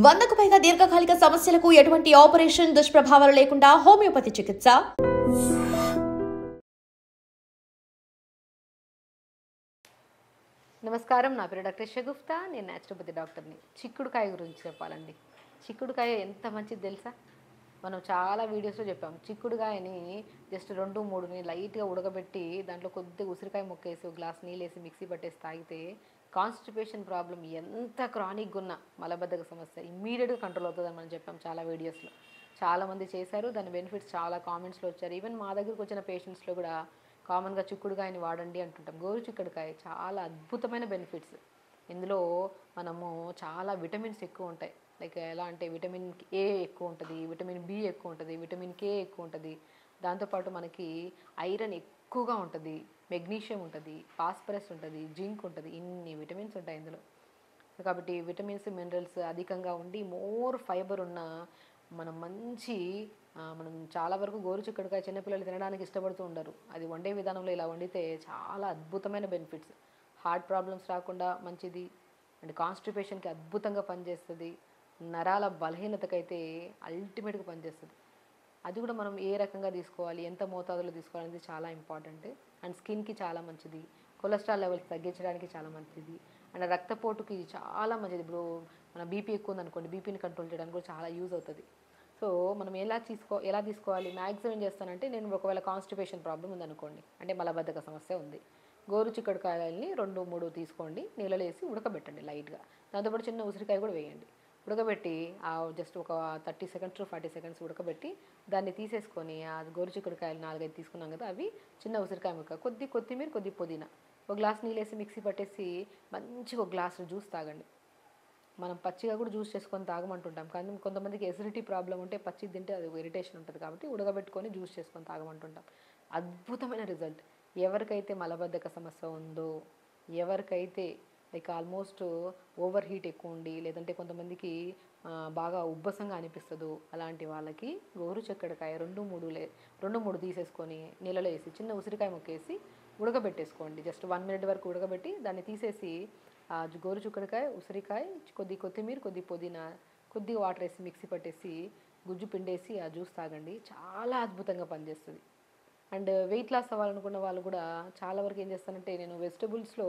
100కు పైగా దీర్ఘకాలిక సమస్యలకు ఎటువంటి ఆపరేషన్ దుష్ప్రభావాలు లేకుండా హోమియోపతి చికిత్స. నమస్కారం, నా పేరు డాక్టర్ షగుఫ్తా. నేను న్యాచురోపతి డాక్టర్ని. చిక్కుడుకాయ గురించి చెప్పాలండి. చిక్కుడుకాయ ఎంత మంచిది తెలుసా? మనం చాలా వీడియోస్లో చెప్పాం. చిక్కుడుకాయని జస్ట్ 2-3 లైట్గా ఉడకబెట్టి దాంట్లో కొద్దిగా ఉసిరికాయ ముక్కేసి ఒక గ్లాస్ నీళ్ళు వేసి మిక్సీ పట్టేసి తాగితే కాన్స్టిపేషన్ ప్రాబ్లం ఎంత క్రానిక్గా ఉన్న మలబద్ధక సమస్య ఇమ్మీడియట్గా కంట్రోల్ అవుతుందని మనం చెప్పాం చాలా వీడియోస్లో. చాలామంది చేశారు, దాని బెనిఫిట్స్ చాలా కామెంట్స్లో వచ్చారు. ఈవెన్ మా దగ్గరకు వచ్చిన పేషెంట్స్లో కూడా కామన్గా చిక్కుడుకాయని వాడండి అంటుంటాం. గోరు చిక్కుడుకాయ చాలా అద్భుతమైన బెనిఫిట్స్. ఇందులో మనము చాలా విటమిన్స్ ఎక్కువ ఉంటాయి. లైక్ ఎలా అంటే విటమిన్ ఏ ఎక్కువ ఉంటుంది, విటమిన్ బి ఎక్కువ ఉంటుంది, విటమిన్ కే ఎక్కువ ఉంటుంది. దాంతోపాటు మనకి ఐరన్ ఎక్కువగా ఉంటుంది, మెగ్నీషియం ఉంటుంది, ఫాస్ఫరస్ ఉంటుంది, జింక్ ఉంటుంది. ఇన్ని విటమిన్స్ ఉంటాయి ఇందులో. కాబట్టి విటమిన్స్ మినరల్స్ అధికంగా ఉండి మోర్ ఫైబర్ ఉన్న మనం చాలా వరకు గోరు చిక్కుడుకాయ చిన్నపిల్లలు తినడానికి ఇష్టపడుతూ ఉండరు. అది వండే విధానంలో ఇలా వండితే చాలా అద్భుతమైన బెనిఫిట్స్. హార్ట్ ప్రాబ్లమ్స్ రాకుండా మంచిది, అండ్ కాన్స్టిపేషన్కి అద్భుతంగా పనిచేస్తుంది. నరాల బలహీనతకైతే అల్టిమేట్గా పనిచేస్తుంది. అది కూడా మనం ఏ రకంగా తీసుకోవాలి, ఎంత మోతాదులో తీసుకోవాలనేది చాలా ఇంపార్టెంట్. అండ్ స్కిన్కి చాలా మంచిది, కొలెస్ట్రాల్ లెవెల్స్ తగ్గించడానికి చాలా మంచిది, అండ్ రక్తపోటుకి చాలా మంచిది. ఇప్పుడు మన బీపీ ఎక్కువ ఉందనుకోండి, బీపీని కంట్రోల్ చేయడానికి కూడా చాలా యూజ్ అవుతుంది. సో మనం ఎలా తీసుకోవాలి? మ్యాక్సిమం ఏం చేస్తానంటే, నేను ఒకవేళ కాన్స్టిపేషన్ ప్రాబ్లం ఉందనుకోండి, అంటే మలబద్ధక సమస్య ఉంది, గోరు చిక్కుడుకాయలని 2-3 తీసుకోండి, నీళ్ళలో వేసి ఉడకబెట్టండి లైట్గా. దాంతోపాటు చిన్న ఉసిరికాయ కూడా వేయండి. ఉడకబెట్టి జస్ట్ ఒక 30 సెకండ్స్ టు 40 సెకండ్స్ ఉడకబెట్టి దాన్ని తీసేసుకొని ఆ గోరు చిక్కుడుకాయలు 4-5 తీసుకున్నాం కదా, అవి చిన్న ఉసిరికాయ ముక్క, కొద్ది కొత్తిమీర, కొద్ది పుదీనా, ఒక గ్లాస్ నీళ్ళు వేసి మిక్సీ పట్టేసి మంచిగా ఒక గ్లాసు జ్యూస్ తాగండి. మనం పచ్చిగా కూడా జ్యూస్ చేసుకొని తాగమంటుంటాం, కానీ కొంతమందికి ఎసిడిటీ ప్రాబ్లం ఉంటే పచ్చి తింటే అది ఇరిటేషన్ ఉంటుంది, కాబట్టి ఉడకబెట్టుకొని జ్యూస్ చేసుకొని తాగమంటుంటాం. అద్భుతమైన రిజల్ట్. ఎవరికైతే మలబద్ధక సమస్య ఉందో, ఎవరికైతే లైక్ ఆల్మోస్ట్ ఓవర్ హీట్ ఎక్కువ ఉండి, లేదంటే కొంతమందికి బాగా ఉబ్బసంగా అనిపిస్తుందో అలాంటి వాళ్ళకి గోరు చిక్కుడుకాయ 2-3 తీసేసుకొని నీళ్ళలో వేసి చిన్న ఉసిరికాయ ముక్కేసి ఉడకబెట్టేసుకోండి. జస్ట్ 1 మినిట్ వరకు ఉడకబెట్టి దాన్ని తీసేసి గోరు చిక్కుడుకాయ, ఉసిరికాయ, కొద్ది కొత్తిమీర, కొద్ది పుదీనా, కొద్దిగా వాటర్ వేసి మిక్సీ పట్టేసి గుజ్జు పిండేసి ఆ జ్యూస్ తాగండి. చాలా అద్భుతంగా పనిచేస్తుంది. అండ్ వెయిట్ లాస్ అవ్వాలనుకున్న వాళ్ళు కూడా చాలా వరకు ఏం చేస్తానంటే, నేను వెజిటబుల్స్లో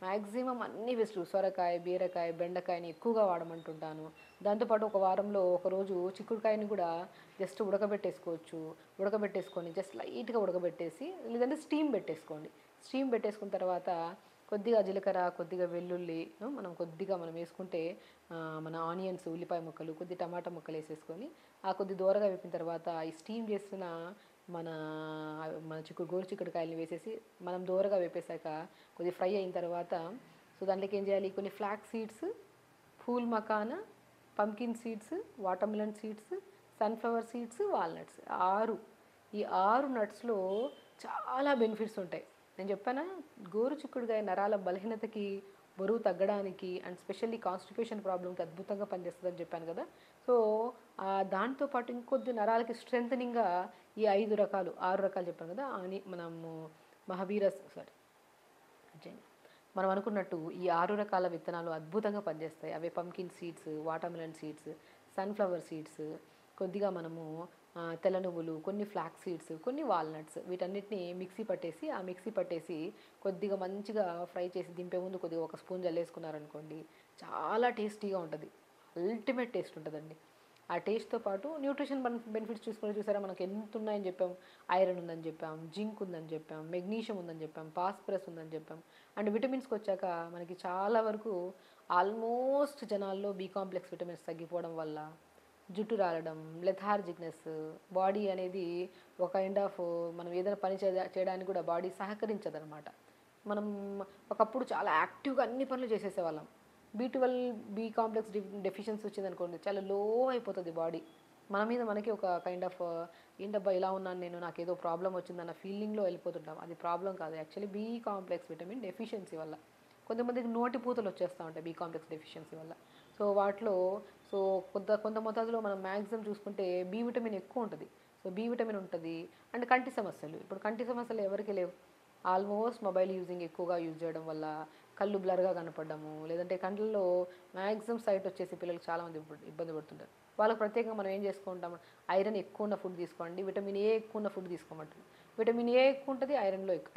మ్యాక్సిమం అన్ని వెజిటబుల్స్, సొరకాయ, బీరకాయ, బెండకాయని ఎక్కువగా వాడమంటుంటాను. దాంతోపాటు ఒక వారంలో ఒకరోజు చిక్కుడుకాయని కూడా జస్ట్ ఉడకబెట్టేసుకొని జస్ట్ లైట్గా ఉడకబెట్టేసి, లేదంటే స్టీమ్ పెట్టేసుకున్న తర్వాత కొద్దిగా జీలకర్ర, కొద్దిగా వెల్లుల్లి, మనం వేసుకుంటే మన ఆనియన్స్, ఉల్లిపాయ ముక్కలు, కొద్ది టమాటా ముక్కలు వేసేసుకొని కొద్ది దోరగా వేపిన తర్వాత ఈ స్టీమ్ చేసిన మన గోరు చిక్కుడుకాయలని వేసేసి మనం దోరగా వేపేశాక కొద్ది ఫ్రై అయిన తర్వాత, సో దాంట్లోకి ఏం చేయాలి, కొన్ని flax seeds, phool makhana, pumpkin seeds, watermelon seeds, sunflower seeds, walnuts, ఈ 6 నట్స్లో చాలా బెనిఫిట్స్ ఉంటాయి. నేను చెప్పానా, గోరు చిక్కుడుకాయ నరాల బలహీనతకి, బరువు తగ్గడానికి, అండ్ స్పెషల్లీ కాన్స్టిపేషన్ ప్రాబ్లంకి అద్భుతంగా పనిచేస్తుందని చెప్పాను కదా. సో దాంతోపాటు ఇంకొద్ది నరాలకి స్ట్రెంథనింగ్గా ఈ 6 రకాలు చెప్పాను కదా, మనము మనం అనుకున్నట్టు ఈ 6 రకాల విత్తనాలు అద్భుతంగా పనిచేస్తాయి. అవే pumpkin seeds, watermelon seeds, sunflower seeds, కొద్దిగా మనము తెల్ల నువ్వులు, కొన్ని ఫ్లాక్స్ సీడ్స్, కొన్ని వాల్నట్స్, వీటన్నిటిని మిక్సీ పట్టేసి కొద్దిగా మంచిగా ఫ్రై చేసి దింపే ముందు కొద్దిగా ఒక స్పూన్ జల్లేసుకున్నారనుకోండి, చాలా టేస్టీగా ఉంటుంది. అల్టిమేట్ టేస్ట్ ఉంటుందండి. ఆ టేస్ట్తో పాటు న్యూట్రిషన్ బెనిఫిట్స్ చూసారా, మనకు ఎంత ఉన్నాయని చెప్పాం. ఐరన్ ఉందని చెప్పాం, జింక్ ఉందని చెప్పాం, మెగ్నీషియం ఉందని చెప్పాం, ఫాస్ఫరస్ ఉందని చెప్పాం. అండ్ విటమిన్స్కి వచ్చాక మనకి చాలా వరకు ఆల్మోస్ట్ జనాల్లో బి కాంప్లెక్స్ విటమిన్స్ తగ్గిపోవడం వల్ల జుట్టు రాలడం, లెథార్జిక్నెస్, బాడీ అనేది ఒక కైండ్ ఆఫ్ మనం ఏదైనా పని చేయడానికి కూడా బాడీ సహకరించదనమాట. మనం ఒకప్పుడు చాలా యాక్టివ్గా అన్ని పనులు చేసేసేవాళ్ళం. బి కాంప్లెక్స్ డెఫిషియన్సీ వచ్చిందనుకోండి, చాలా లో అయిపోతుంది బాడీ. మన మీద మనకి ఒక కైండ్ ఆఫ్ ఏంటబ్బా ఇలా ఉన్నాను నేను, నాకు ఏదో ప్రాబ్లం వచ్చిందన్న ఫీలింగ్లో వెళ్ళిపోతుంటాం. అది ప్రాబ్లం కాదు, actually be complex vitamin deficiency వల్ల. కొంతమందికి నోటిపూతలు వచ్చేస్తూ ఉంటాయి బి కాంప్లెక్స్ డెఫిషియన్సీ వల్ల. సో వాటిలో కొంత మోతాదులో మనం మ్యాక్సిమం చూసుకుంటే బి విటమిన్ ఎక్కువ ఉంటుంది. సో బి విటమిన్ ఉంటుంది. అండ్ కంటి సమస్యలు, ఇప్పుడు కంటి సమస్యలు ఎవరికి లేవు? ఆల్మోస్ట్ మొబైల్ ఎక్కువగా యూజ్ చేయడం వల్ల కళ్ళు బ్లర్గా కనపడము, లేదంటే కండ్లలో మ్యాక్సిమం సైట్ వచ్చేసి పిల్లలు చాలామంది ఇబ్బంది పడుతుంటారు. వాళ్ళకి ప్రత్యేకంగా మనం ఏం చేసుకుంటాం, ఐరన్ ఎక్కువ ఉన్న ఫుడ్ తీసుకోండి, విటమిన్ ఏ ఎక్కువ ఉన్న ఫుడ్ తీసుకోమంటారు. విటమిన్ ఏ ఎక్కువ ఉంటుంది,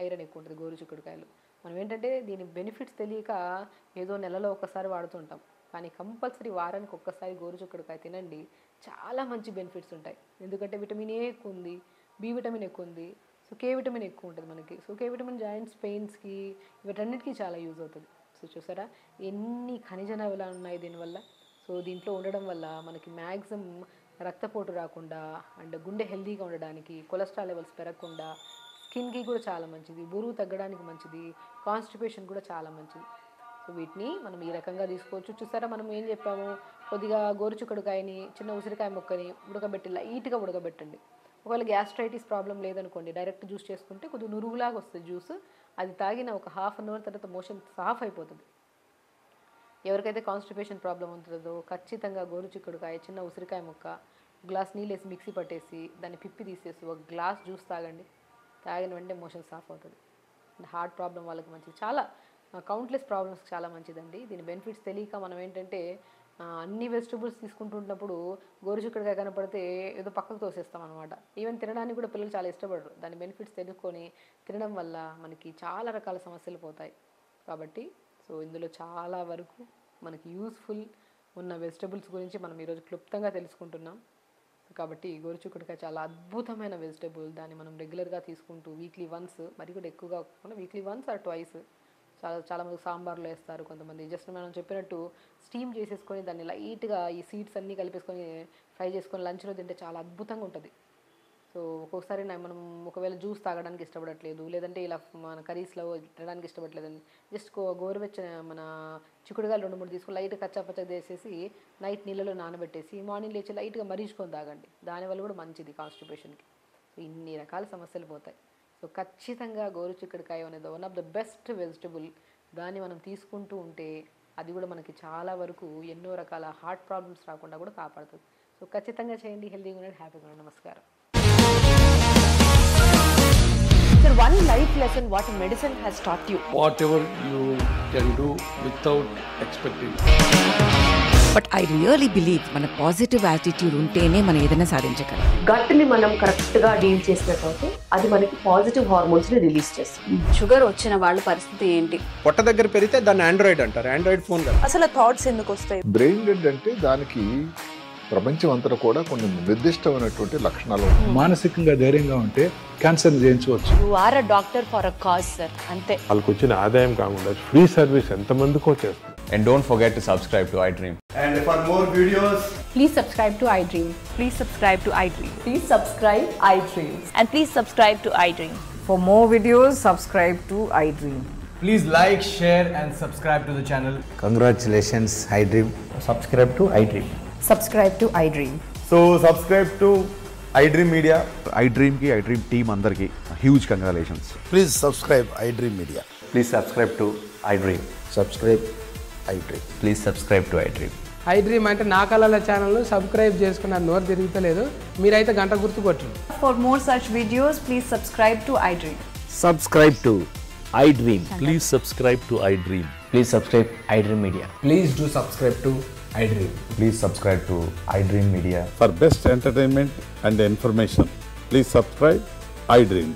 ఐరన్ ఎక్కువ ఉంటుంది గోరుచిక్కుడుకాయలు. మనం ఏంటంటే దీని బెనిఫిట్స్ తెలియక ఏదో నెలలో ఒక్కసారి వాడుతుంటాం, కానీ కంపల్సరీ వారానికి ఒక్కసారి గోరుచిక్కుడుకాయ తినండి, చాలా మంచి బెనిఫిట్స్ ఉంటాయి. ఎందుకంటే విటమిన్ ఏ ఎక్కువ ఉంది, బి విటమిన్ ఎక్కువ ఉంది, సో కే విటమిన్ ఎక్కువ ఉంటుంది మనకి. సో కే విటమిన్ జాయింట్స్ పెయిన్స్కి వీటన్నిటికీ చాలా యూజ్ అవుతుంది. సో చూసారా ఎన్ని ఖనిజ లవణాలు ఉన్నాయి దీనివల్ల. సో దీంట్లో ఉండడం వల్ల మనకి మ్యాక్సిమం రక్తపోటు రాకుండా అండ్ గుండె హెల్తీగా ఉండడానికి, కొలెస్ట్రాల్ లెవెల్స్ పెరగకుండా, స్కిన్కి కూడా చాలా మంచిది, బరువు తగ్గడానికి మంచిది, కాన్స్టిపేషన్ కూడా చాలా మంచిది. సో వీటిని మనం ఈ రకంగా తీసుకోవచ్చు. చూసారా మనం ఏం చెప్పాము, కొద్దిగా గోరుచిక్కుడుకాయని చిన్న ఉసిరికాయ ముక్కని ఉడకబెట్టి లైట్గా ఉడకబెట్టండి. ఒకవేళ గ్యాస్ట్రైటిస్ ప్రాబ్లం లేదనుకోండి, డైరెక్ట్ జ్యూస్ చేసుకుంటే కొద్దిగా నురుగులాగా వస్తుంది జ్యూస్, అది తాగిన ఒక హాఫ్ అన్ అవర్ తర్వాత మోషన్ సాఫ్ అయిపోతుంది. ఎవరికైతే కాన్స్టిపేషన్ ప్రాబ్లం ఉంటుందో ఖచ్చితంగా గోరుచిక్కుడుకాయ చిన్న ఉసిరికాయ ముక్క గ్లాస్ నీళ్ళు వేసి మిక్సీ పట్టేసి దాన్ని పిప్పి తీసేసి ఒక గ్లాస్ జ్యూస్ తాగండి, తాగిన వెంటనే మోషన్ సాఫ్ అవుతుంది. హార్ట్ ప్రాబ్లం వాళ్ళకి మంచిది, చాలా కౌంట్లెస్ ప్రాబ్లమ్స్ చాలా మంచిదండి. దీని బెనిఫిట్స్ తెలియక మనం ఏంటంటే అన్ని వెజిటబుల్స్ తీసుకుంటున్నప్పుడు గోరుచిక్కుడుకాయ కనపడితే ఏదో పక్కకు తోసేస్తాం అనమాట. ఈవెన్ తినడానికి కూడా పిల్లలు చాలా ఇష్టపడరు. దాని బెనిఫిట్స్ తెలుసుకొని తినడం వల్ల మనకి చాలా రకాల సమస్యలు పోతాయి. కాబట్టి సో ఇందులో చాలా వరకు మనకి యూస్ఫుల్ ఉన్న వెజిటబుల్స్ గురించి మనం ఈరోజు క్లుప్తంగా తెలుసుకుంటున్నాం. కాబట్టి గోరుచిక్కుడుకాయ చాలా అద్భుతమైన వెజిటబుల్. దాన్ని మనం రెగ్యులర్గా తీసుకుంటూ వీక్లీ వన్స్, మరి కూడా ఎక్కువగా కాకుండా వీక్లీ వన్స్ ఆర్ ట్వైస్, చాలామంది సాంబార్లో వేస్తారు, కొంతమంది జస్ట్ మనం చెప్పినట్టు స్టీమ్ చేసేసుకొని దాన్ని లైట్గా ఈ సీడ్స్ అన్నీ కలిపేసుకొని ఫ్రై చేసుకొని లంచ్లో తింటే చాలా అద్భుతంగా ఉంటుంది. సో ఒక్కొక్కసారి మనం ఒకవేళ జ్యూస్ తాగడానికి ఇష్టపడట్లేదు, లేదంటే ఇలా మన కర్రీస్లో తినడానికి ఇష్టపడలేదండి, జస్ట్ గోరువెచ్చని మన చిక్కుడుకాయలు 2-3 తీసుకొని లైట్గా కచ్చాపచ్చగా చేసేసి నైట్ నీళ్ళలో నానబెట్టేసి మార్నింగ్ లేచి లైట్గా మరీచుకొని తాగండి. దానివల్ల కూడా మంచిది కాన్స్టిపేషన్కి. సో ఇన్ని రకాల సమస్యలు పోతాయి. సో ఖచ్చితంగా గోరుచిక్కుడుకాయ అనేది one of the best vegetable. దాన్ని మనం తీసుకుంటూ ఉంటే అది కూడా మనకి చాలా వరకు ఎన్నో రకాల హార్ట్ ప్రాబ్లమ్స్ రాకుండా కూడా కాపాడుతుంది. సో ఖచ్చితంగా చేయండి, హెల్తీగా ఉండండి, హ్యాపీగా ఉండండి. నమస్కారం. Sir, one life lesson what medicine has taught you. Whatever you can do without expecting. But I really believe మన పాజిటివ్ యాటిట్యూడ్ ఉంటేనే మనం ఏదైనా సాధించగలం. గట్ని మనం కరెక్ట్గా డీల్ చేసినట్లయితే అది మనకి పాజిటివ్ హార్మోన్స్ని రిలీజ్ చేస్తుంది. షుగర్ వచ్చిన వాళ్ళ పరిస్థితి ఏంటి? పొట్ట దగ్గర పెరిగితే దాన్ని ఆండ్రాయిడ్ అంటారు, ఆండ్రాయిడ్ ఫోన్ కదా. అసలు థాట్స్ ఎందుకు వస్తాయి? బ్రెయిన్ డెడ్ అంటే దానికి ప్రపంచం అంతా కూడా కొన్ని నిర్దిష్టమైనటువంటి లక్షణాలు. మానసికంగా ధైర్యంగా ఉంటే క్యాన్సర్ జయించవచ్చు. You are a doctor for a cause sir, అంతే. వాళ్ళకి వచ్చిన ఆదాయం కాకుండా ఫ్రీ సర్వీస్ ఎంతమందికో చేస్తుంది. And don't forget to subscribe to iDream. And for more videos, please subscribe to iDream. Please subscribe to iDream. Please subscribe iDream. And please subscribe to iDream. For more videos, subscribe to iDream. please like, share and subscribe to the channel. Congratulations iDream. Subscribe to iDream. Subscribe to iDream. So subscribe to iDream Media. iDream ki iDream team andarki huge congratulations. Please subscribe iDream Media. Please subscribe to iDream. Subscribe iDream. Please subscribe to iDream. iDream అంటే నా కళల channel subscribe చేసుకున్న నోరు తిరుగుతలేదు, మీరైతే గంట గుర్తు కొట్టండి. For more such videos, please subscribe to iDream. Subscribe to iDream. Please subscribe to iDream. Please subscribe iDream Media. Please do subscribe to iDream. Please subscribe to iDream Media. For best entertainment and information, please subscribe iDream.